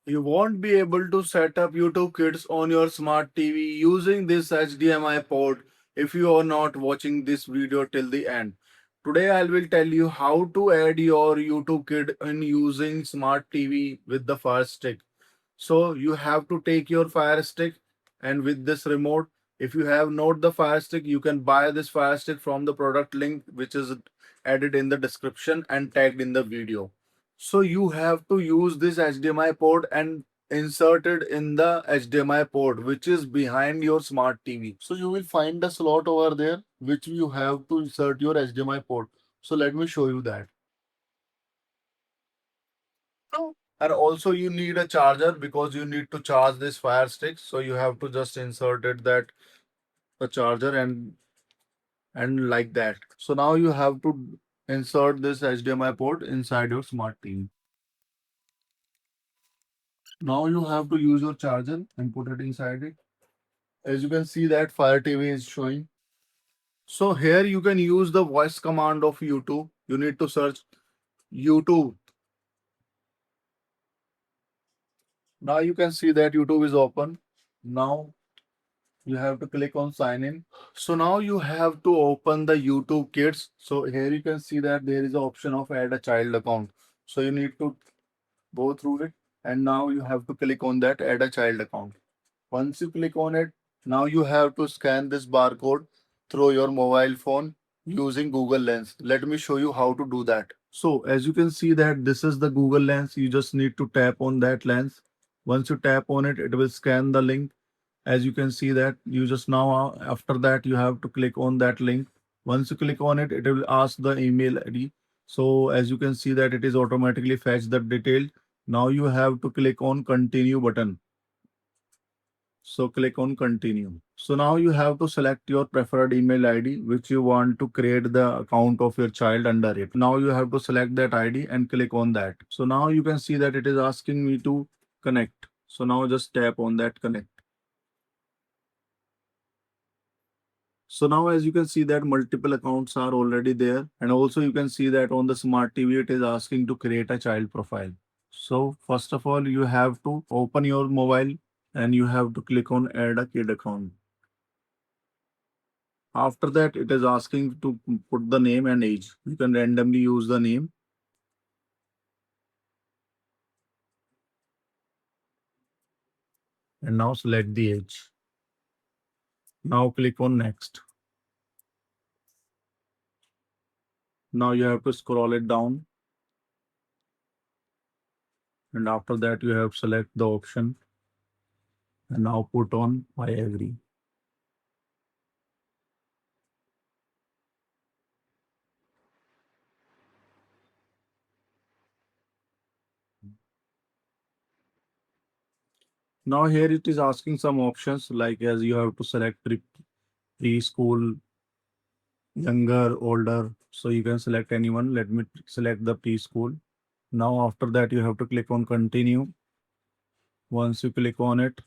You won't be able to set up YouTube Kids on your smart TV using this HDMI port if you are not watching this video till the end. Today I will tell you how to add your YouTube Kid in using smart TV with the Fire Stick. So you have to take your Fire Stick and with this remote, if you have not the Fire Stick, you can buy this Fire Stick from the product link which is added in the description and tagged in the video. So you have to use this HDMI port and insert it in the HDMI port which is behind your smart TV. So you will find the slot over there which you have to insert your HDMI port. So let me show you that. And also you need a charger because you need to charge this Fire Stick. So you have to just insert it that the charger and like that. So now you have to insert this HDMI port inside your smart TV. Now you have to use your charger and put it inside it. As you can see that Fire TV is showing. So here you can use the voice command of YouTube. You need to search YouTube. Now you can see that YouTube is open. Now you have to click on sign in. So now you have to open the YouTube Kids. So here you can see that there is an option of add a child account. So you need to go through it and now you have to click on that add a child account. Once you click on it, now you have to scan this barcode through your mobile phone using Google Lens. Let me show you how to do that. So as you can see that this is the Google Lens. You just need to tap on that lens. Once you tap on it, it will scan the link. As you can see that you just now after that you have to click on that link. Once you click on it, it will ask the email ID. So as you can see that it is automatically fetch the detail. Now you have to click on continue button. So click on continue. So now you have to select your preferred email ID which you want to create the account of your child under it. Now you have to select that ID and click on that. So now you can see that it is asking me to connect. So now just tap on that connect. So now as you can see that multiple accounts are already there and also you can see that on the smart TV it is asking to create a child profile. So first of all you have to open your mobile and you have to click on add a kid account. After that it is asking to put the name and age. You can randomly use the name and now select the age. Now click on next. Now you have to scroll it down and after that you have select the option and now put on I agree. Now here it is asking some options like as you have to select preschool, younger, older. So you can select anyone. Let me select the preschool. Now after that you have to click on continue. Once you click on it,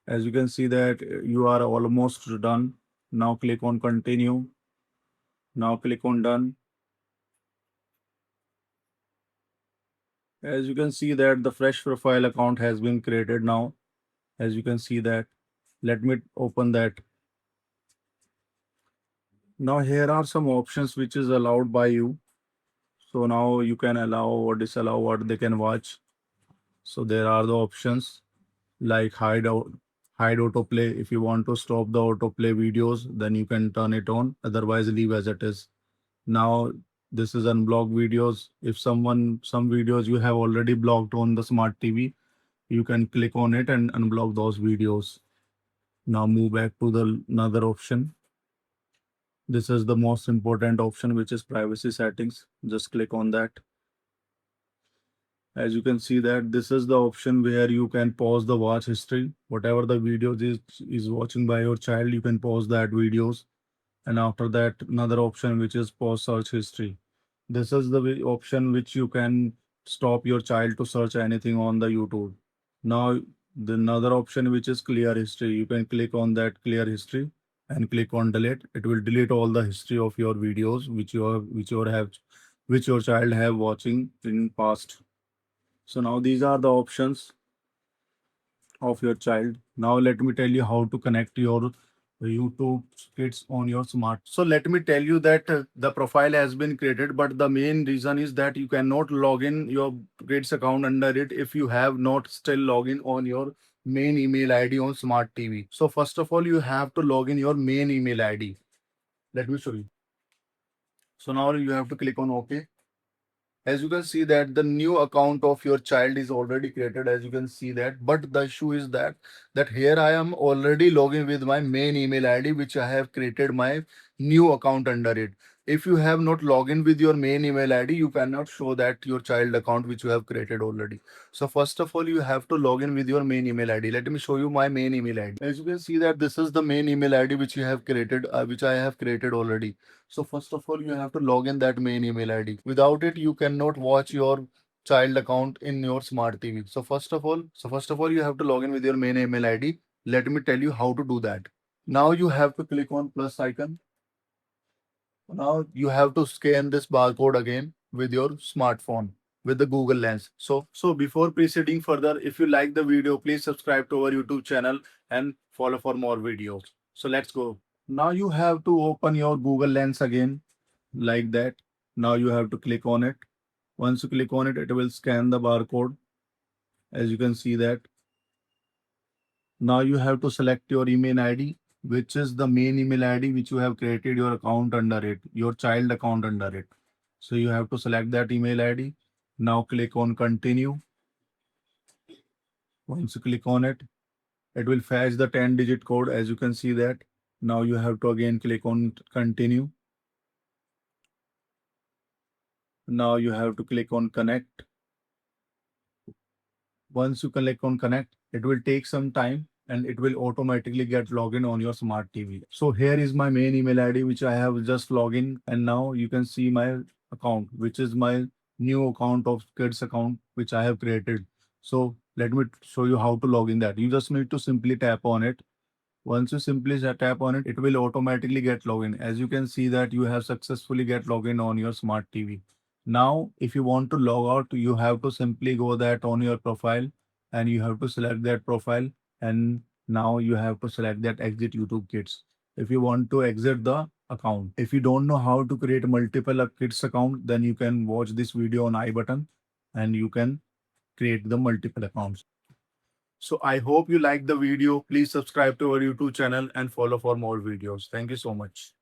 as you can see that you are almost done. Now click on continue. Now click on done. As you can see that the fresh profile account has been created now. As you can see that, let me open that. Now here are some options which is allowed by you. So now you can allow or disallow what they can watch. So there are the options like hide autoplay. If you want to stop the autoplay videos, then you can turn it on. Otherwise, leave as it is. Now this is unblock videos. If some videos you have already blocked on the smart TV, you can click on it and unblock those videos. Now move back to the another option. This is the most important option, which is privacy settings. Just click on that. As you can see that this is the option where you can pause the watch history. Whatever the videos is watching by your child, you can pause that videos. And after that, another option which is pause search history. This is the option which you can stop your child to search anything on the YouTube. Now the another option which is clear history. You can click on that clear history and click on delete. It will delete all the history of your videos which your child have watching in past. So now these are the options. of your child. Now let me tell you how to connect your YouTube Kids on your smart. So let me tell you that the profile has been created, but the main reason is that you cannot log in your Kids account under it if you have not still login on your main email ID on smart TV. So first of all, you have to log in your main email ID. Let me show you. So now you have to click on OK. As you can see that the new account of your child is already created, as you can see that, but the issue is that here I am already logging with my main email ID which I have created my new account under it. If you have not logged in with your main email ID, you cannot show that your child account which you have created already. So first of all, you have to log in with your main email ID. Let me show you my main email ID. As you can see that this is the main email ID which you have created, which I have created already. So first of all, you have to log in that main email ID. Without it, you cannot watch your child account in your smart TV. So first of all, you have to log in with your main email ID. Let me tell you how to do that. Now you have to click on plus icon. Now you have to scan this barcode again with your smartphone with the Google Lens. So before proceeding further, if you like the video, please subscribe to our YouTube channel and follow for more videos. So let's go. Now you have to open your Google Lens again like that. Now you have to click on it. Once you click on it, it will scan the barcode. As you can see that. Now you have to select your email ID, which is the main email ID which you have created your account under it, your child account under it. So you have to select that email ID. Now click on continue. Once you click on it, it will fetch the 10-digit code, as you can see that. Now you have to again click on continue. Now you have to click on connect. Once you click on connect, it will take some time and it will automatically get login on your smart TV. So here is my main email ID which I have just login, and now you can see my account, which is my new account of kids account which I have created. So let me show you how to log in that. You just need to simply tap on it. Once you simply tap on it, it will automatically get login. As you can see that you have successfully get login on your smart TV. Now, if you want to log out, you have to simply go that on your profile and you have to select that profile. And now you have to select that exit YouTube Kids. If you want to exit the account, if you don't know how to create multiple kids account, then you can watch this video on I button and you can create the multiple accounts. So I hope you like the video. Please subscribe to our YouTube channel and follow for more videos. Thank you so much.